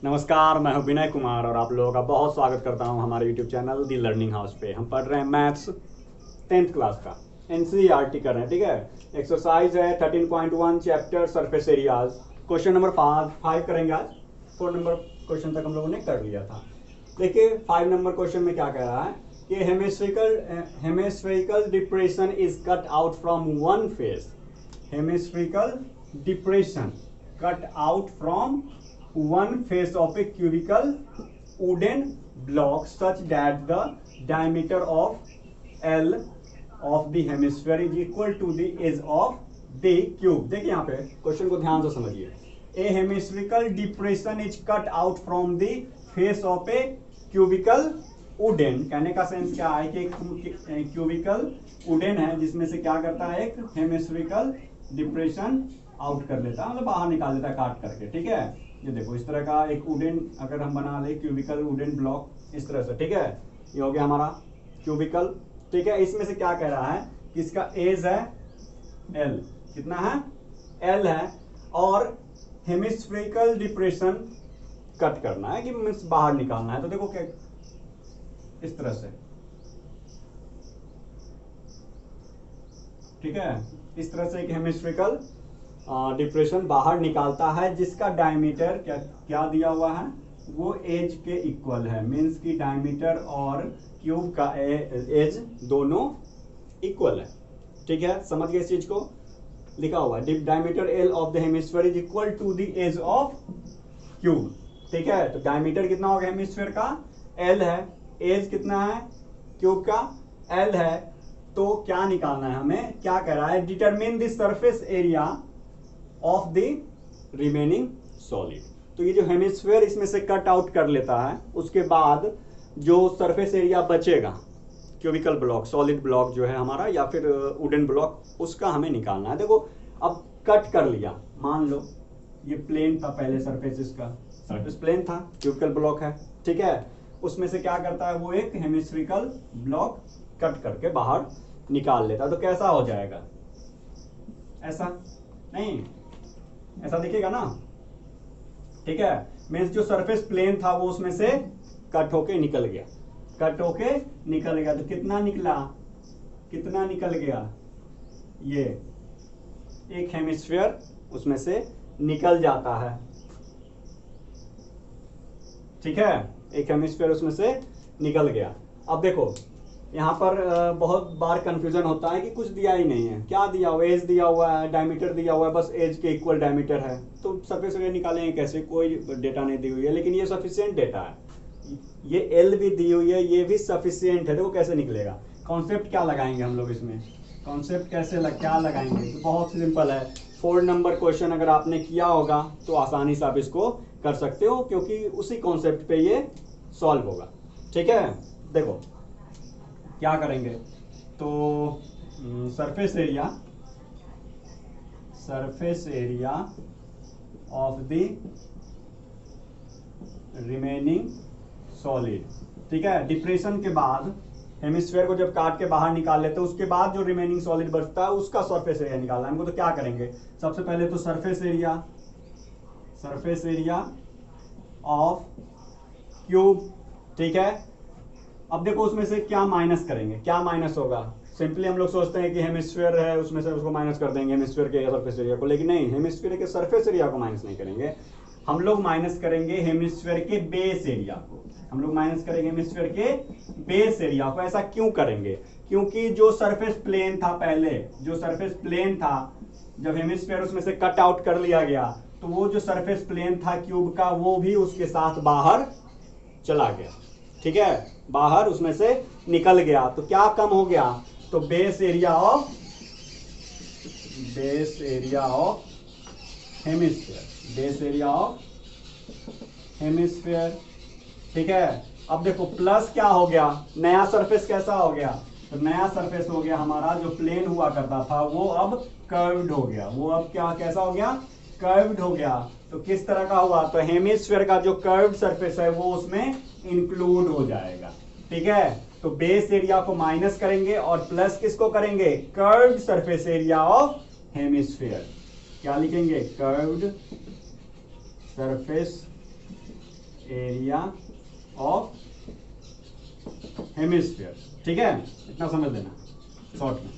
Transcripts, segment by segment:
नमस्कार, मैं हूं विनय कुमार और आप लोगों का बहुत स्वागत करता हूं हमारे YouTube चैनल दी लर्निंग हाउस पे। हम पढ़ रहे हैं मैथ्स 10th क्लास का NCERT कर रहे हैं, ठीक है। एक्सरसाइज है 13.1 chapter surface areas. Question number 5 करेंगे आज। 4 नंबर क्वेश्चन तक हम लोगों ने कर लिया था। देखिए 5 नंबर क्वेश्चन में क्या कह रहा है कि hemispherical depression is cut out from one face. Hemispherical depression cut out from one face of a cubical wooden block such that the diameter of L of the hemisphere is equal to the edge of the cube। देखिए यहाँ पे question को ध्यान से समझिए। A hemispherical depression is cut out from the face of a cubical wooden। कहने का sense क्या है कि एक क्यूबिकल वुडन है जिसमें से क्या करता है, एक हेमिस्फेरिकल डिप्रेशन आउट कर लेता है, मतलब बाहर निकाल देता है काट करके। ठीक है, ये देखो इस तरह का एक वुडन अगर हम बना ले, क्यूबिकल वुडन ब्लॉक इस तरह से, ठीक है, ये हो गया हमारा क्यूबिकल। ठीक है, इसमें से क्या कह रहा है कि इसका एज है L, कितना है L है, और हेमिस्फेरिकल डिप्रेशन कट करना है कि मींस बाहर निकालना है। तो देखो क्या इस तरह से, ठीक है, इस तरह से एक हेमिस्फेरिकल डिप्रेशन बाहर निकालता है जिसका डायमीटर क्या दिया हुआ है, वो एज के इक्वल है। मींस की डायमीटर और क्यूब का एज दोनों इक्वल है। ठीक है, समझ गए इस चीज को। लिखा हुआ है diameter L of the hemisphere is equal to the edge of cube. ठीक है, तो डायमीटर कितना होगा हेमिस्फीयर का, एल है, एज कितना है क्यूब का, एल है। तो क्या निकालना है हमें, क्या कह रहा है, determine the surface area of the remaining solid. तो ये जो हेमिस्फीयर इसमें से कट आउट कर लेता है, उसके बाद जो सरफेस एरिया बचेगा, क्यूबिकल ब्लॉक, सॉलिड ब्लॉक जो है हमारा, या फिर वुडन ब्लॉक, उसका हमें निकालना है। देखो अब कट कर लिया, मान लो ये प्लेन था पहले, सरफेस इसका सरफेस प्लेन था, क्यूबिकल ब्लॉक है, ठीक है, उसमें से क्या करता है वो एक हेमिस्फेरिकल ब्लॉक कट करके बाहर निकाल लेता है। तो कैसा हो जाएगा, ऐसा नहीं, ऐसा दिखेगा ना। ठीक है, मींस जो सरफेस प्लेन था वो उसमें से कट होके निकल गया, कट होके निकल गया। तो कितना निकला, कितना निकल गया, ये एक हेमिस्फीयर उसमें से निकल जाता है। ठीक है, एक हेमिस्फीयर उसमें से निकल गया। अब देखो यहाँ पर बहुत बार कंफ्यूजन होता है कि कुछ दिया ही नहीं है, क्या दिया हुआ, एज दिया हुआ है, डायमीटर दिया हुआ है, बस एज के इक्वल डायमीटर है, तो सरफेस एरिया निकालेंगे कैसे, कोई डेटा नहीं दी हुई है। लेकिन ये सफिशिएंट डेटा है, ये एल भी दी हुई है, ये भी सफिशिएंट है। देखो कैसे निकलेगा, कॉन्सेप्ट क्या लगाएंगे हम लोग इसमें, कॉन्सेप्ट कैसे क्या लगाएंगे, तो बहुत सिंपल है। 4 नंबर क्वेश्चन अगर आपने किया होगा तो आसानी से आप इसको कर सकते हो, क्योंकि उसी कॉन्सेप्ट पे ये सॉल्व होगा। ठीक है, देखो क्या करेंगे, तो surface area of the remaining solid. ठीक है, डिप्रेशन के बाद हेमिस्फीयर को जब काट के बाहर निकाल लेते हैं, उसके बाद जो रिमेनिंग सॉलिड बचता है उसका सरफेस एरिया निकालना है हमको। तो क्या करेंगे, सबसे पहले तो सरफेस एरिया ऑफ क्यूब। ठीक है, अब देखो उसमें से क्या माइनस करेंगे, क्या माइनस होगा, सिंपली हम लोग सोचते हैं कि हेमिस्फीयर है उसमें से उसको माइनस कर देंगे हेमिस्फीयर के सरफेस एरिया को, लेकिन नहीं, हेमिस्फीयर के सरफेस एरिया को माइनस नहीं करेंगे, हम लोग माइनस करेंगे हेमिस्फीयर के बेस एरिया को। हम लोग माइनस करेंगे हेमिस्फीयर के बेस एरिया को। ऐसा क्यों करेंगे, क्योंकि जो सरफेस प्लेन था पहले, जो सरफेस प्लेन था, जब हेमिस्फीयर उसमें से कट आउट कर लिया गया, तो वो जो सरफेस प्लेन था क्यूब का, वो भी उसके साथ बाहर चला गया। ठीक है, बाहर उसमें से निकल गया। तो क्या कम हो गया, तो बेस एरिया ऑफ हेमिस्फीयर। ठीक है, अब देखो प्लस क्या हो गया, नया सरफेस कैसा हो गया, तो नया सरफेस हो गया हमारा, जो प्लेन हुआ करता था वो अब कर्व्ड हो गया, वो अब क्या कैसा हो गया, कर्व्ड हो गया। तो किस तरह का हुआ, तो हेमिस्फीयर का जो कर्व्ड सरफेस है वो उसमें इंक्लूड हो जाएगा। ठीक है, तो बेस एरिया को माइनस करेंगे और प्लस किसको करेंगे, curved surface area of hemisphere. क्या लिखेंगे, curved surface area of hemisphere. ठीक है, इतना समझ लेना शॉर्ट में,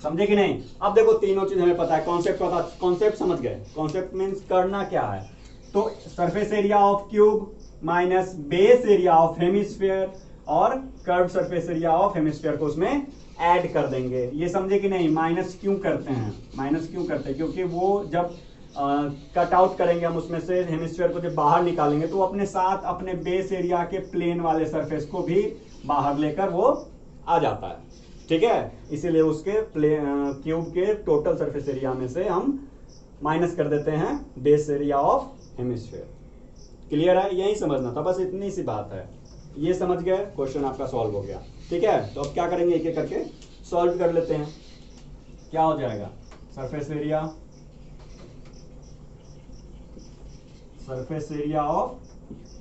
समझे कि नहीं। अब देखो तीनों चीज हमें पता है, कॉन्सेप्ट पता, कॉन्सेप्ट समझ गए। कॉन्सेप्ट मीन्स करना क्या है, तो surface area of cube minus base area of hemisphere और curve surface area of hemisphere को उसमें ऐड कर देंगे। ये समझे कि नहीं। माइनस क्यों करते हैं, माइनस क्यों करते हैं, क्योंकि वो जब कट आउट करेंगे हम उसमें से हेमिस्फीयर को जब बाहर निकालेंगे तो अपने साथ अपने बेस एरिया के प्लेन वाले सरफेस को भी बाहर लेकर वो आ जाता है। ठीक है, इसीलिए उसके क्यूब के टोटल सरफेस एरिया में से हम माइनस कर देते हैं base area of hemisphere. Clear है, यही समझना था, बस इतनी सी बात है। ये समझ गए, क्वेश्चन आपका सॉल्व हो गया। ठीक है, तो अब क्या करेंगे, एक एक करके सॉल्व कर लेते हैं। क्या हो जाएगा, सरफेस एरिया ऑफ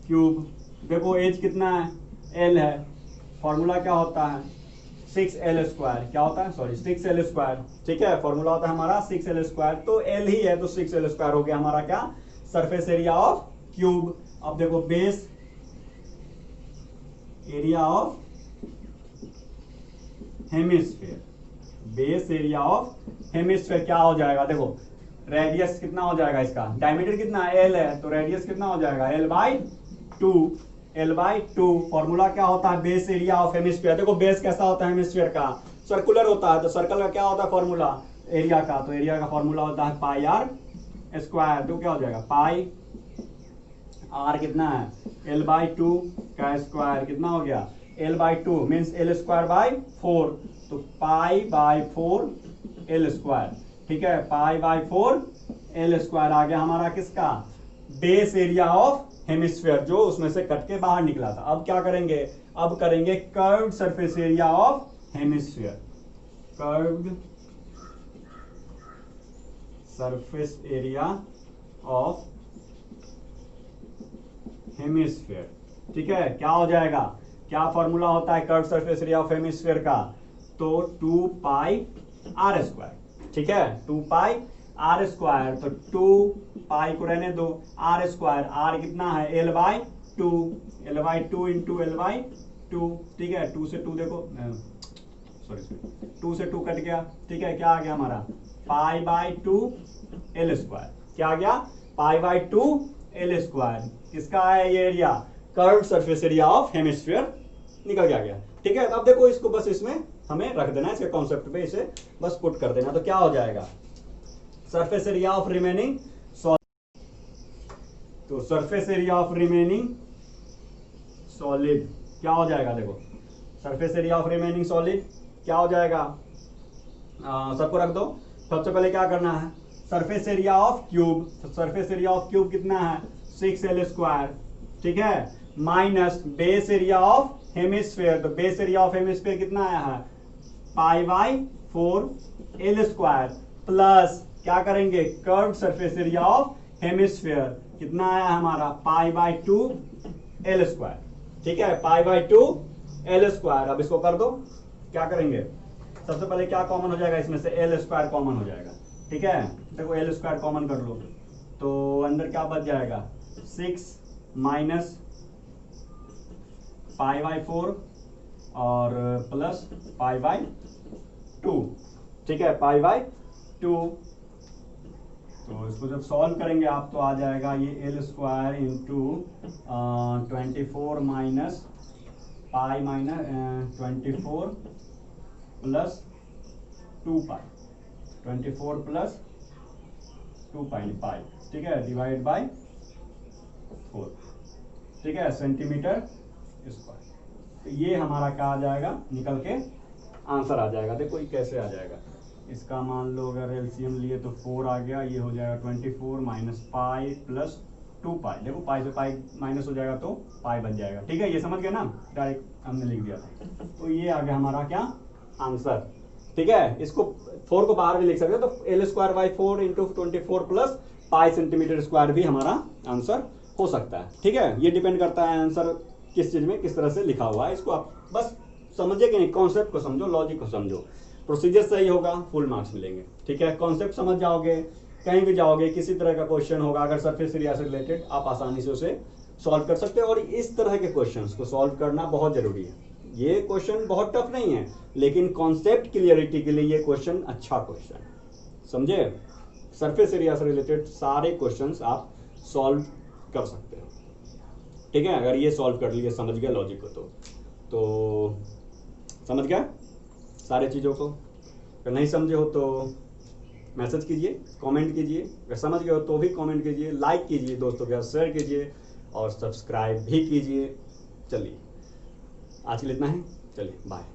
क्यूब। देखो एज कितना है, एल है, फॉर्मूला क्या होता है 6l²। क्या होता है, सॉरी 6l²। ठीक है, फॉर्मूला होता है हमारा 6l², तो एल ही है तो 6l² हो गया हमारा क्या, सरफेस एरिया ऑफ क्यूब। अब देखो base area of hemisphere, base area of hemisphere क्या हो जाएगा, देखो रेडियस कितना हो जाएगा, इसका डायमीटर कितना एल है तो रेडियस कितना हो जाएगा l/2। फॉर्मूला क्या होता है बेस एरिया ऑफ हेमिस्फीयर। देखो बेस कैसा होता है हेमिस्फीयर का, सर्कुलर होता है, तो सर्कल का क्या होता है फॉर्मूला एरिया का, तो एरिया का फॉर्मूला होता है πr²। तो क्या हो जाएगा पाई r कितना है l/2 का स्क्वायर कितना हो गया l/2 मीन्स l²/4, तो π/4 l²। ठीक है, π/4 l² आ गया हमारा किसका, बेस एरिया ऑफ हेमिस्फीयर, जो उसमें से कट के बाहर निकला था। अब क्या करेंगे, अब करेंगे curved surface area of hemisphere. Curved surface area of hemisphere. ठीक है, क्या हो जाएगा, क्या फॉर्मूला होता है curved surface area of hemisphere का, तो 2πr²। ठीक है, 2πr², तो 2 को रहने दो, r² कितना है l/2 इंटू l/2। ठीक है, 2 से 2 देखो, सॉरी 2 से 2 कट गया। ठीक है, क्या आ गया हमारा π/2 l²। क्या आ गया π/2 l²। किसका है ये area, curved surface area of hemisphere निकल के आ गया। ठीक है, अब देखो इसको बस इसमें हमें रख देना है, इसके कॉन्सेप्ट पे इसे बस पुट कर देना। तो क्या हो जाएगा, surface area of remaining solid, तो surface area of remaining solid क्या हो जाएगा, देखो surface area of remaining solid क्या हो जाएगा, सबको रख दो। सबसे पहले क्या करना है, सरफेस एरिया ऑफ क्यूब, तो सरफेस एरिया ऑफ क्यूब कितना है 6l²। ठीक है, minus base area of hemisphere, तो बेस एरिया ऑफ हेमिस्फीयर कितना आया है π/4 l², प्लस क्या करेंगे curved surface area of hemisphere कितना आया हमारा π/2 l²। ठीक है, π/2 l²। अब इसको कर दो, क्या करेंगे, सबसे पहले क्या कॉमन हो जाएगा इसमें से l² कॉमन हो जाएगा। ठीक है, देखो l² कॉमन कर लो, तो अंदर क्या बच जाएगा 6 माइनस π/4 और प्लस π/2। ठीक है, π/2। तो इसको जब सॉल्व करेंगे आप तो आ जाएगा ये l² into 24 minus pi minus 24 plus 2π, 24 plus 2π। ठीक है, डिवाइड बाय 4। ठीक है, सेंटीमीटर स्क्वायर। तो ये हमारा क्या आ जाएगा, निकल के आंसर आ जाएगा। देखो ये कैसे आ जाएगा, इसका मान लो अगर एलसीएम लिए तो 4 आ गया, ये हो जाएगा 24 माइनस पाई प्लस 2π। देखो पाई से पाई माइनस हो जाएगा तो पाई बन जाएगा। ठीक है, ये समझ गए ना, डायरेक्ट हमने लिख दिया था। तो ये आ गया हमारा क्या आंसर। ठीक है, इसको 4 को बाहर भी लिख सकते हैं, तो l²/4 into 24 plus pi centimetre square भी हमारा आंसर हो सकता है। ठीक है, ये डिपेंड करता है आंसर किस चीज में किस तरह से लिखा हुआ है। इसको आप बस समझिए कि नहीं, कॉन्सेप्ट को समझो, लॉजिक को समझो, प्रोसीजर सही होगा फुल मार्क्स मिलेंगे। ठीक है, कॉन्सेप्ट समझ जाओगे, कहीं भी जाओगे किसी तरह का क्वेश्चन होगा अगर सरफेस एरिया से रिलेटेड, आप आसानी से उसे सॉल्व कर सकते हैं। और इस तरह के क्वेश्चंस को सॉल्व करना बहुत जरूरी है। ये क्वेश्चन बहुत टफ नहीं है, लेकिन कॉन्सेप्ट क्लियरिटी के लिए ये क्वेश्चन अच्छा क्वेश्चन है, समझे। सरफेस एरिया से रिलेटेड सारे क्वेश्चंस आप सॉल्व कर सकते हो, ठीक है। अगर ये सॉल्व कर लिए, समझ गया लॉजिक को, तो समझ गया सारे चीज़ों को। अगर नहीं समझे हो तो मैसेज कीजिए, कमेंट कीजिए। अगर समझ गए हो तो भी कमेंट कीजिए, लाइक कीजिए, दोस्तों के साथ शेयर कीजिए और सब्सक्राइब भी कीजिए। चलिए आज के लिए इतना ही, चलिए बाय।